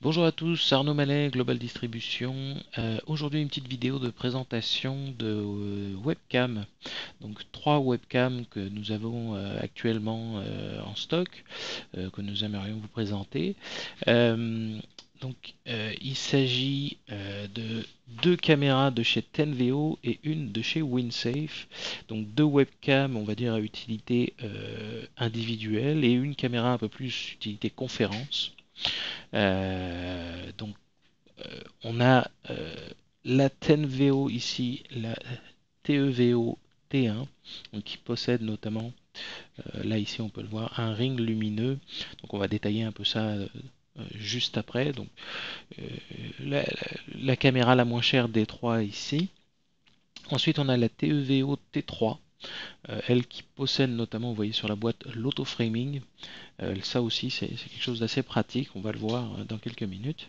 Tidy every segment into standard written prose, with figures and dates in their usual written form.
Bonjour à tous, Arnaud Mallet, Global Distribution. Aujourd'hui une petite vidéo de présentation de webcam. Donc trois webcams que nous avons actuellement en stock, que nous aimerions vous présenter. Euh, il s'agit de deux caméras de chez Tenveo et une de chez WinSafe. Donc deux webcams, on va dire à utilité individuelle et une caméra un peu plus utilité conférence. Donc on a la Tenveo ici, la TEVO T1, donc qui possède notamment, là ici on peut le voir, un ring lumineux. Donc on va détailler un peu ça juste après. Donc euh, la caméra la moins chère des trois ici. Ensuite on a la TEVO T3, elle qui possède notamment, vous voyez sur la boîte, l'autoframing. Ça aussi c'est quelque chose d'assez pratique, on va le voir dans quelques minutes.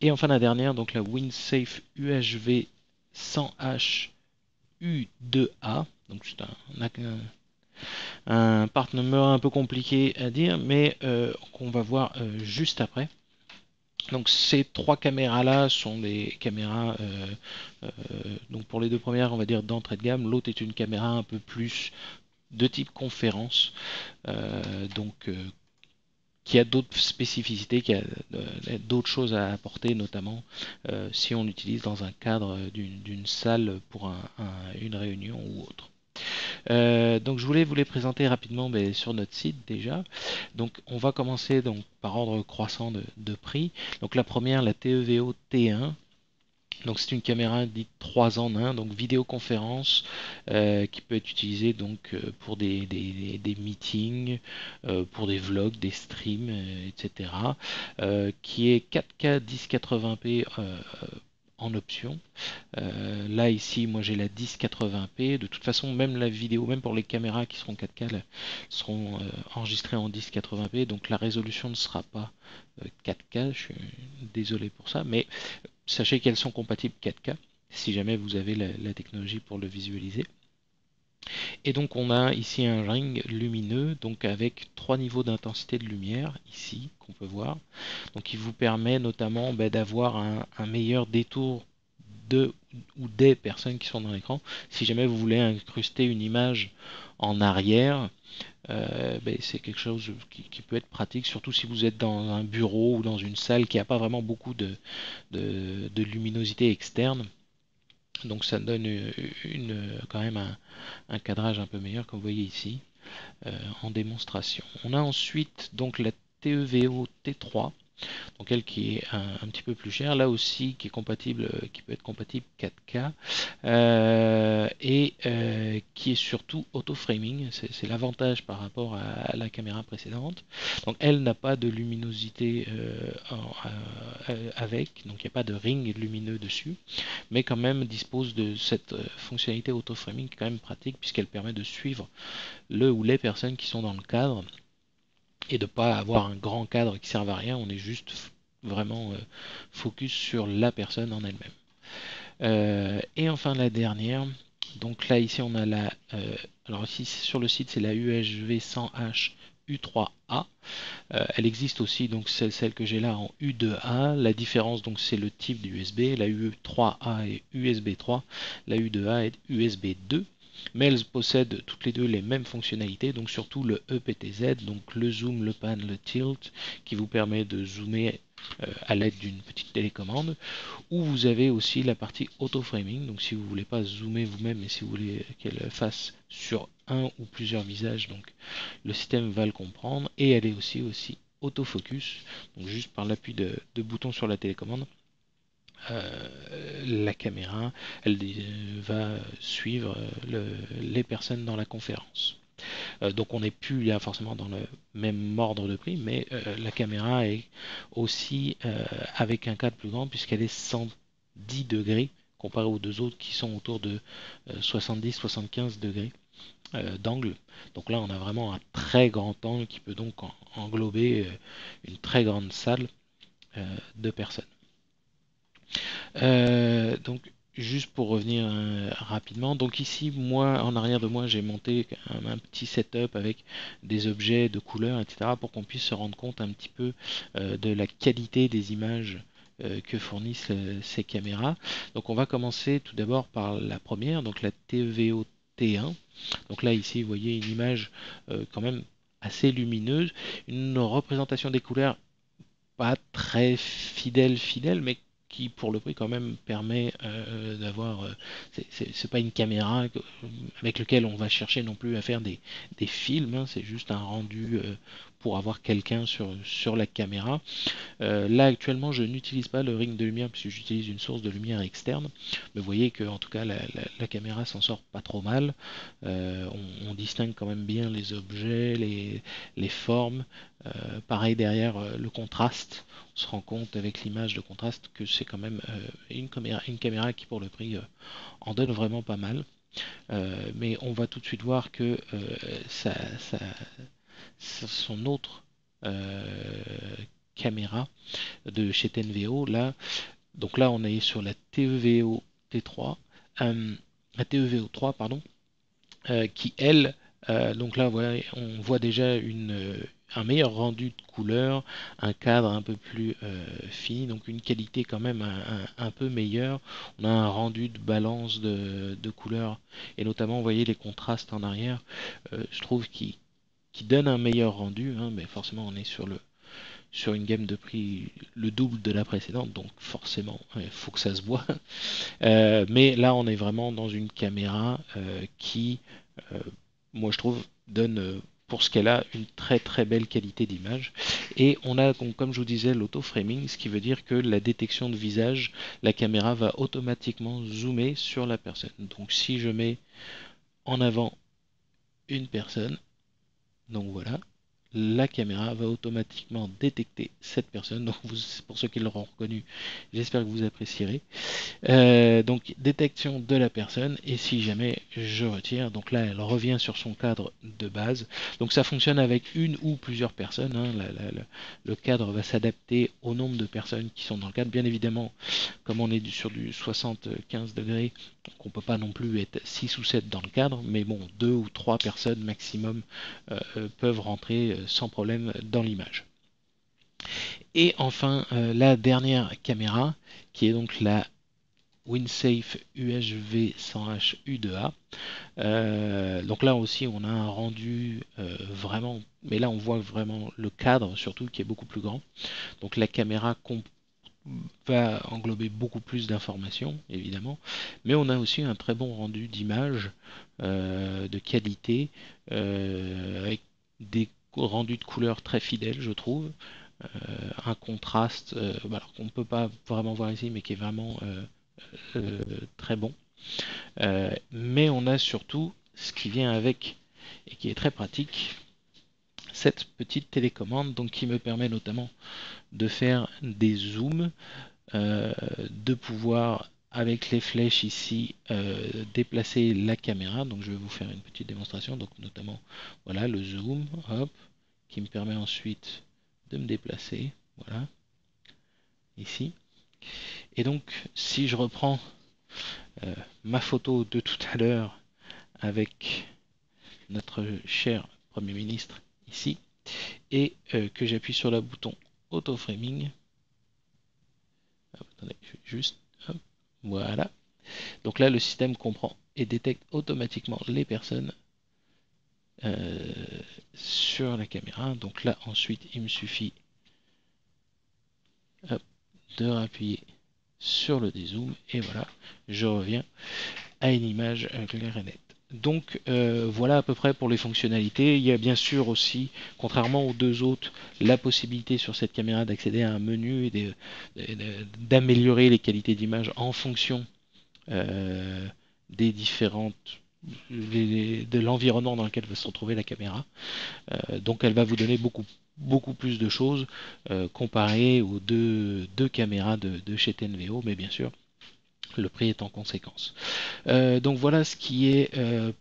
Et enfin la dernière, donc la WinSafe UHV 100H U2A. Donc c'est un part number un peu compliqué à dire, mais qu'on va voir juste après. Donc ces trois caméras-là sont des caméras, euh, donc pour les deux premières, on va dire d'entrée de gamme. L'autre est une caméra un peu plus de type conférence, donc qui a d'autres spécificités, qui a d'autres choses à apporter, notamment si on l'utilise dans un cadre d'une salle pour une réunion ou autre. Donc je voulais vous les présenter rapidement sur notre site déjà. Donc on va commencer donc par ordre croissant de prix. Donc la première, la TEVO T1. Donc c'est une caméra dite 3 en 1, donc vidéoconférence, qui peut être utilisée donc pour des meetings, pour des vlogs, des streams, etc. Qui est 4K 1080p en option. Là ici, moi j'ai la 1080p. De toute façon, même la vidéo, même pour les caméras qui seront 4K, seront enregistrées en 1080p. Donc la résolution ne sera pas 4K. Je suis désolé pour ça, mais sachez qu'elles sont compatibles 4K si jamais vous avez la technologie pour le visualiser. Et donc on a ici un ring lumineux, donc avec trois niveaux d'intensité de lumière ici qu'on peut voir. Donc il vous permet notamment d'avoir un meilleur détour de ou des personnes qui sont dans l'écran. Si jamais vous voulez incruster une image en arrière, c'est quelque chose qui peut être pratique, surtout si vous êtes dans un bureau ou dans une salle qui n'a pas vraiment beaucoup de luminosité externe. Donc ça donne quand même un cadrage un peu meilleur, comme vous voyez ici, en démonstration. On a ensuite donc la TEVO T3, donc elle qui est un petit peu plus chère, là aussi qui est compatible, qui peut être compatible 4K, et qui est surtout auto-framing. C'est l'avantage par rapport à la caméra précédente. Donc elle n'a pas de luminosité avec, donc il n'y a pas de ring lumineux dessus, mais quand même dispose de cette fonctionnalité auto-framing qui est quand même pratique puisqu'elle permet de suivre le ou les personnes qui sont dans le cadre et de ne pas avoir un grand cadre qui ne sert à rien. On est juste vraiment focus sur la personne en elle-même. Et enfin la dernière, donc là ici on a alors ici sur le site c'est la UHV 100H U3A. Elle existe aussi, donc celle que j'ai là en U2A. La différence donc c'est le type d'USB. La U3A est USB 3, la U2A est USB 2. Mais elles possèdent toutes les deux les mêmes fonctionnalités, donc surtout le EPTZ, donc le zoom, le pan, le tilt, qui vous permet de zoomer à l'aide d'une petite télécommande, ou vous avez aussi la partie auto-framing, donc si vous ne voulez pas zoomer vous-même, mais si vous voulez qu'elle fasse sur un ou plusieurs visages, donc le système va le comprendre, et elle est aussi autofocus, donc juste par l'appui de boutons sur la télécommande. La caméra, elle va suivre les personnes dans la conférence. Donc on n'est plus là forcément dans le même ordre de prix, mais la caméra est aussi avec un cadre plus grand puisqu'elle est 110 degrés comparé aux deux autres qui sont autour de 70-75 degrés d'angle. Donc là on a vraiment un très grand angle qui peut donc englober une très grande salle de personnes. Donc juste pour revenir rapidement, donc ici, moi, en arrière de moi, j'ai monté un petit setup avec des objets de couleurs, etc., pour qu'on puisse se rendre compte un petit peu de la qualité des images que fournissent ces caméras. Donc on va commencer tout d'abord par la première, donc la TVO T1. Donc là, ici, vous voyez une image quand même assez lumineuse, une représentation des couleurs pas très fidèle, mais qui pour le prix quand même permet d'avoir. C'est pas une caméra avec lequel on va chercher non plus à faire des films, hein, c'est juste un rendu pour avoir quelqu'un sur la caméra. Là actuellement je n'utilise pas le ring de lumière puisque j'utilise une source de lumière externe, mais vous voyez que en tout cas la caméra s'en sort pas trop mal. On distingue quand même bien les objets, les formes. Pareil derrière le contraste, on se rend compte avec l'image de contraste que c'est quand même une caméra qui pour le prix en donne vraiment pas mal. Mais on va tout de suite voir que son autre caméra de chez Tenveo, là, donc là on est sur la TEVO T3, la TEVO 3 pardon, qui elle, donc là voilà, on voit déjà un meilleur rendu de couleur, un cadre un peu plus fini, donc une qualité quand même un peu meilleure. On a un rendu de balance de couleurs et notamment vous voyez les contrastes en arrière, je trouve qui donne un meilleur rendu, hein, mais forcément on est sur une gamme de prix le double de la précédente, donc forcément il faut que ça se voit. Mais là on est vraiment dans une caméra qui euh, moi je trouve, donne pour ce qu'elle a une très très belle qualité d'image. Et on a, comme je vous disais, l'auto-framing, ce qui veut dire que la détection de visage, la caméra va automatiquement zoomer sur la personne. Donc si je mets en avant une personne, donc voilà, la caméra va automatiquement détecter cette personne. Donc pour ceux qui l'auront reconnu, j'espère que vous apprécierez. Donc détection de la personne et si jamais je retire, donc là elle revient sur son cadre de base. Donc ça fonctionne avec une ou plusieurs personnes, hein. Le cadre va s'adapter au nombre de personnes qui sont dans le cadre. Bien évidemment, comme on est sur du 75 degrés, donc on peut pas non plus être 6 ou 7 dans le cadre, mais bon, 2 ou 3 personnes maximum peuvent rentrer sans problème dans l'image. Et enfin, la dernière caméra, qui est donc la WinSafe UHV 100H U2A. Donc là aussi on a un rendu vraiment, mais là on voit vraiment le cadre surtout qui est beaucoup plus grand. Donc la caméra va englober beaucoup plus d'informations évidemment, mais on a aussi un très bon rendu d'image de qualité avec des rendus de couleurs très fidèles je trouve. Un contraste alors qu'on ne peut pas vraiment voir ici mais qui est vraiment très bon. Mais on a surtout ce qui vient avec et qui est très pratique, cette petite télécommande donc qui me permet notamment de faire des zooms, de pouvoir avec les flèches ici déplacer la caméra. Donc je vais vous faire une petite démonstration. Donc notamment voilà le zoom, hop, qui me permet ensuite de me déplacer. Voilà ici. Et donc si je reprends ma photo de tout à l'heure avec notre cher Premier ministre ici, et que j'appuie sur le bouton Auto Framing. Attendez, juste, hop, voilà. Donc là, le système comprend et détecte automatiquement les personnes sur la caméra. Donc là, ensuite, il me suffit hop, de rappuyer sur le dézoom et voilà, je reviens à une image claire et nette. Donc voilà à peu près pour les fonctionnalités. Il y a bien sûr aussi, contrairement aux deux autres, la possibilité sur cette caméra d'accéder à un menu et d'améliorer les qualités d'image en fonction des différentes de l'environnement dans lequel va se retrouver la caméra. Donc elle va vous donner beaucoup plus de choses comparé aux deux caméras de chez Tenveo, mais bien sûr le prix est en conséquence. Donc voilà ce qui est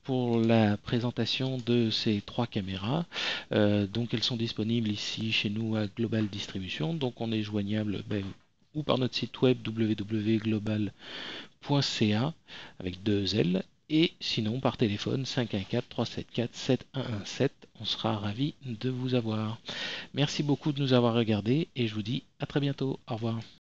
pour la présentation de ces trois caméras. Donc elles sont disponibles ici chez nous à Global Distribution. Donc on est joignable ou par notre site web www.global.ca avec 2 L, et sinon par téléphone 514-374-7117. On sera ravi de vous avoir. Merci beaucoup de nous avoir regardés et je vous dis à très bientôt. Au revoir.